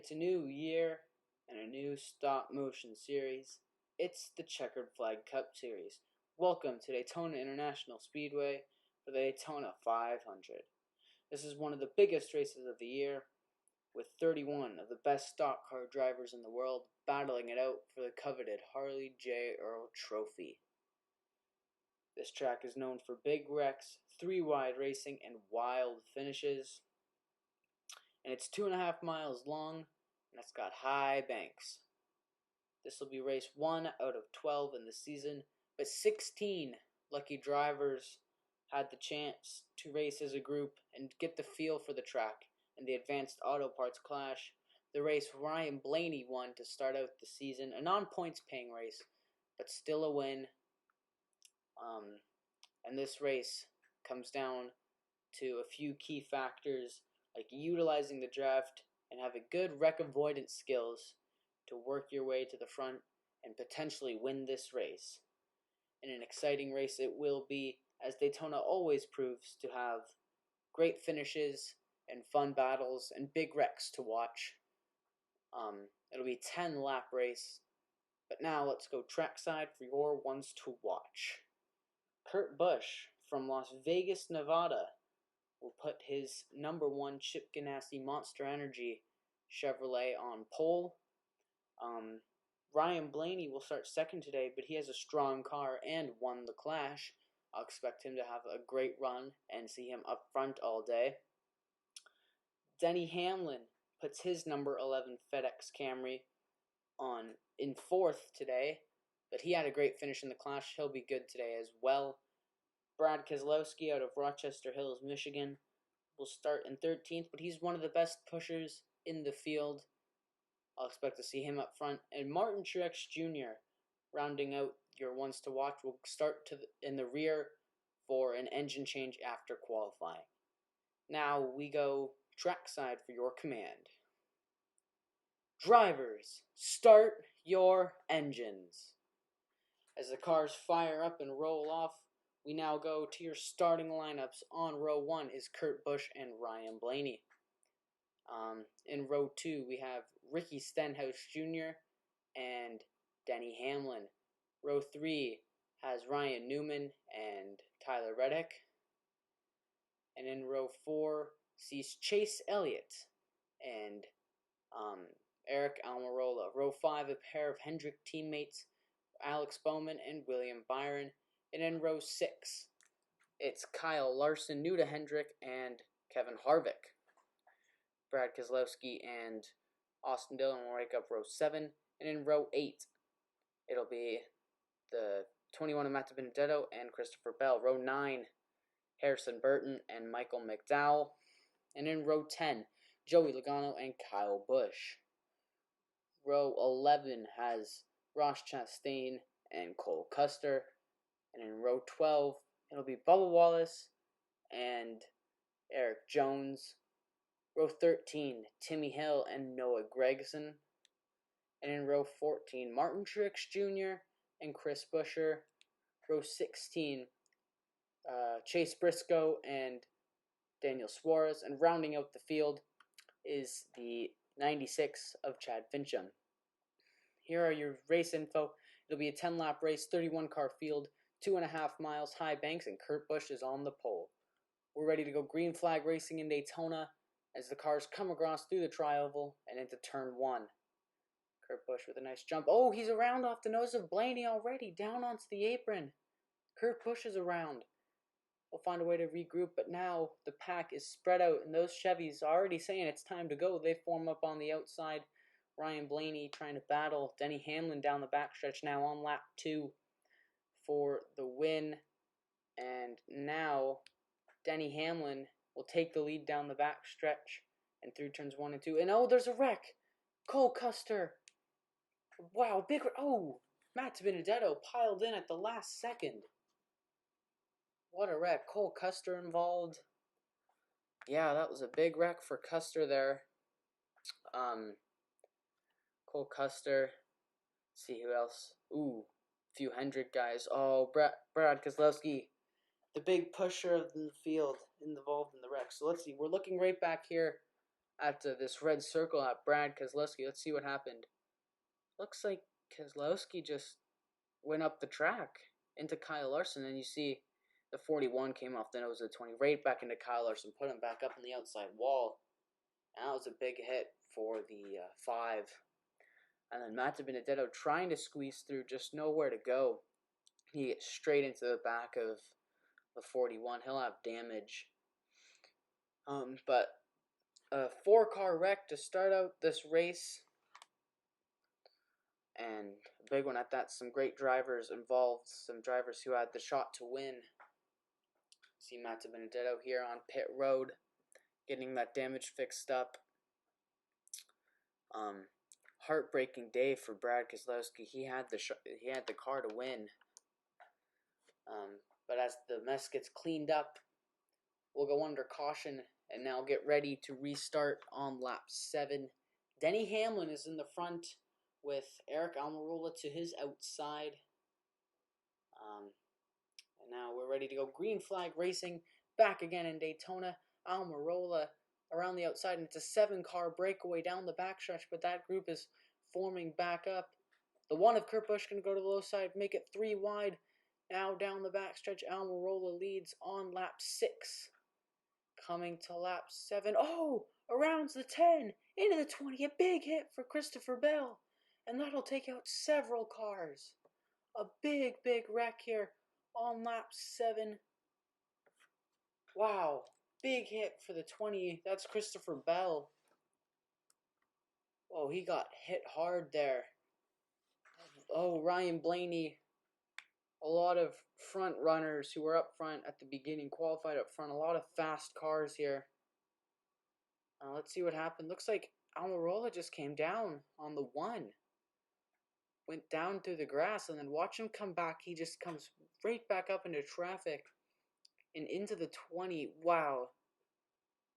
It's a new year and a new stop motion series. It's the Checkered Flag Cup Series. Welcome to Daytona International Speedway for the Daytona 500. This is one of the biggest races of the year, with 31 of the best stock car drivers in the world battling it out for the coveted Harley J. Earl Trophy. This track is known for big wrecks, three-wide racing, and wild finishes. And it's 2.5 miles long, and it's got high banks. This will be race 1 out of 12 in the season, but 16 lucky drivers had the chance to race as a group and get the feel for the track in the Advanced Auto Parts Clash. The race Ryan Blaney won to start out the season, a non-points paying race, but still a win. And this race comes down to a few key factors, like utilizing the draft and having good wreck avoidance skills to work your way to the front and potentially win this race. And an exciting race it will be, as Daytona always proves to have great finishes and fun battles and big wrecks to watch. It'll be a 10-lap race, but now let's go trackside for your ones to watch. Kurt Busch from Las Vegas, Nevada, will put his #1 Chip Ganassi Monster Energy Chevrolet on pole. Ryan Blaney will start second today, but he has a strong car and won the Clash. I'll expect him to have a great run and see him up front all day. Denny Hamlin puts his #11 FedEx Camry on in 4th today, but he had a great finish in the Clash. He'll be good today as well. Brad Keselowski out of Rochester Hills, Michigan, will start in 13th, but he's one of the best pushers in the field. I'll expect to see him up front. And Martin Truex Jr., rounding out your ones to watch, will start in the rear for an engine change after qualifying. Now we go trackside for your command. Drivers, start your engines. As the cars fire up and roll off, we now go to your starting lineups. On row 1 is Kurt Busch and Ryan Blaney. In row 2, we have Ricky Stenhouse Jr. and Denny Hamlin. Row 3 has Ryan Newman and Tyler Reddick. And in row 4 sees Chase Elliott and Eric Almirola. Row 5, a pair of Hendrick teammates, Alex Bowman and William Byron. And in row 6, it's Kyle Larson, new to Hendrick, and Kevin Harvick. Brad Keselowski and Austin Dillon will make up row 7. And in row 8, it'll be the 21 of Matt Benedetto and Christopher Bell. Row 9, Harrison Burton and Michael McDowell. And in row 10, Joey Logano and Kyle Busch. Row 11 has Ross Chastain and Cole Custer. And in row 12, it'll be Bubba Wallace and Eric Jones. Row 13, Timmy Hill and Noah Gragson. And in row 14, Martin Truex Jr. and Chris Buescher. Row 16, Chase Briscoe and Daniel Suarez. And rounding out the field is the 96 of Chad Fincham. Here are your race info. It'll be a 10-lap race, 31-car field, 2.5 miles, high banks, and Kurt Busch is on the pole. We're ready to go green flag racing in Daytona as the cars come across through the tri-oval and into turn 1. Kurt Busch with a nice jump. Oh, he's around off the nose of Blaney already, down onto the apron. Kurt Busch is around. We'll find a way to regroup, but now the pack is spread out, and those Chevys are already saying it's time to go. They form up on the outside. Ryan Blaney trying to battle Denny Hamlin down the backstretch now on lap 2 for the win. And now Denny Hamlin will take the lead down the backstretch and through turns 1 and 2. And oh, there's a wreck. Cole Custer. Wow, big wreck. Oh, Matt Benedetto piled in at the last second. What a wreck. Cole Custer involved. Yeah, that was a big wreck for Custer there. Cole Custer. Let's see who else. Ooh, a few Hendrick guys. Oh, Brad Keselowski, the big pusher of the field, involved in the wreck. So let's see. We're looking right back here at this red circle at Brad Keselowski. Let's see what happened. Looks like Keselowski just went up the track into Kyle Larson, and you see the 41 came off the nose of the 20 right back into Kyle Larson, put him back up on the outside wall. And that was a big hit for the 5. And then Matt Benedetto trying to squeeze through, just nowhere to go. He gets straight into the back of the 41. He'll have damage. But a 4-car wreck to start out this race. And a big one at that. Some great drivers involved. Some drivers who had the shot to win. See Matt Benedetto here on pit road, getting that damage fixed up. Heartbreaking day for Brad Keselowski. He had the car to win. But as the mess gets cleaned up, we'll go under caution and now get ready to restart on lap 7. Denny Hamlin is in the front with Eric Almirola to his outside. And now we're ready to go. Green flag racing back again in Daytona. Almirola around the outside, and it's a 7-car breakaway down the backstretch, but that group is forming back up. The one of Kurt Busch going to go to the low side, make it 3 wide. Now down the backstretch, Almirola leads on lap 6. Coming to lap 7. Oh, around the 10, into the 20. A big hit for Christopher Bell, and that'll take out several cars. A big wreck here on lap 7. Wow, big hit for the 20. That's Christopher Bell. Oh, he got hit hard there. Oh, Ryan Blaney. A lot of front runners who were up front at the beginning qualified up front. A lot of fast cars here. Let's see what happened. Looks like Almirola just came down on the 1. Went down through the grass, and then watch him come back. He just comes right back up into traffic and into the 20. Wow.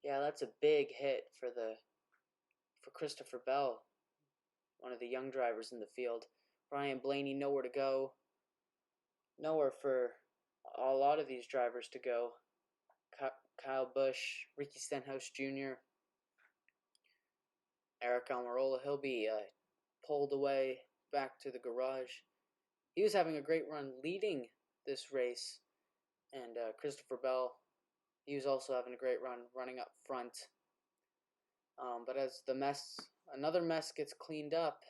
Yeah, that's a big hit for Christopher Bell, one of the young drivers in the field. Ryan Blaney, nowhere to go. Nowhere for a lot of these drivers to go. Kyle Busch, Ricky Stenhouse Jr., Eric Almirola, he'll be pulled away back to the garage. He was having a great run leading this race, and Christopher Bell, he was also having a great run running up front. But as another mess gets cleaned up,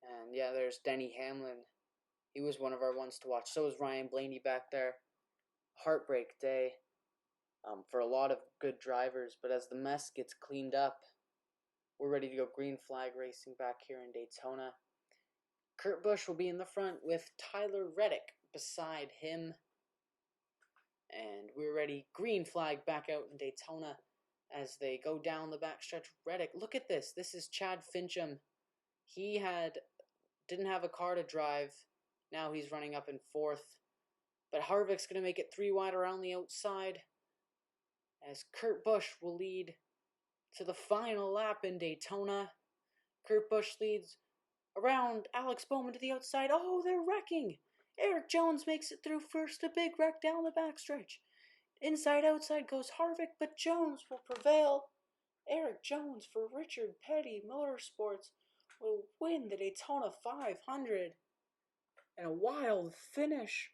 and yeah, there's Denny Hamlin. He was one of our ones to watch. So is Ryan Blaney back there. Heartbreak day for a lot of good drivers. But as the mess gets cleaned up, we're ready to go green flag racing back here in Daytona. Kurt Busch will be in the front with Tyler Reddick beside him. And we're ready. Green flag back out in Daytona as they go down the backstretch. Reddick, look at this. This is Chad Fincham. He didn't have a car to drive. Now he's running up in 4th. But Harvick's going to make it 3 wide around the outside as Kurt Busch will lead to the final lap in Daytona. Kurt Busch leads around Alex Bowman to the outside. Oh, they're wrecking. Eric Jones makes it through first. A big wreck down the backstretch. Inside outside goes Harvick, but Jones will prevail. Eric Jones for Richard Petty Motorsports will win the Daytona 500. And a wild finish.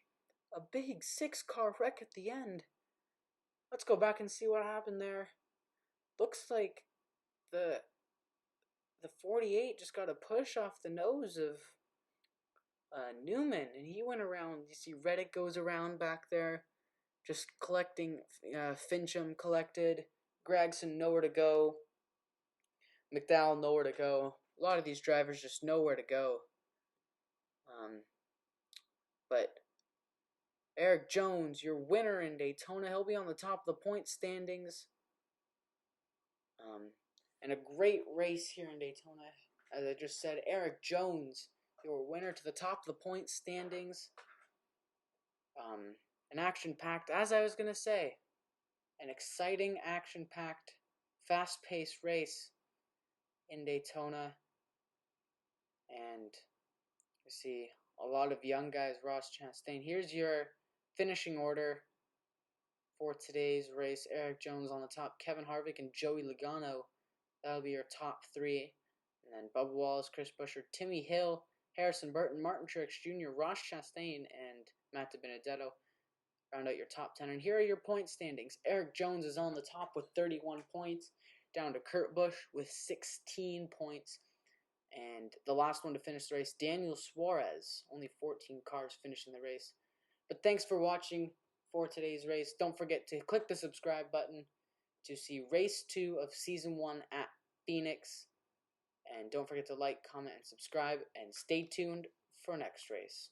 A big 6-car wreck at the end. Let's go back and see what happened there. Looks like the 48 just got a push off the nose of Newman, and he went around. You see Reddick goes around back there, just collecting. Fincham collected. Gregson nowhere to go. McDowell nowhere to go. A lot of these drivers just nowhere to go. But Eric Jones, your winner in Daytona, he'll be on the top of the point standings. And a great race here in Daytona. As I just said, Eric Jones, your winner to the top of the point standings. An action-packed, as I was going to say, an exciting, action-packed, fast-paced race in Daytona. And you see a lot of young guys. Ross Chastain. Here's your finishing order for today's race. Eric Jones on the top. Kevin Harvick and Joey Logano That'll be your top 3. And then Bubba Wallace, Chris Buescher, Timmy Hill, Harrison Burton, Martin Truex Jr., Ross Chastain, and Matt DiBenedetto round out your top 10. And here are your point standings. Eric Jones is on the top with 31 points, down to Kurt Busch with 16 points. And the last one to finish the race, Daniel Suarez, only 14 cars finishing the race. But thanks for watching for today's race. Don't forget to click the subscribe button to see race 2 of season 1 at Pheonix. And don't forget to like, comment, and subscribe. And stay tuned for next race.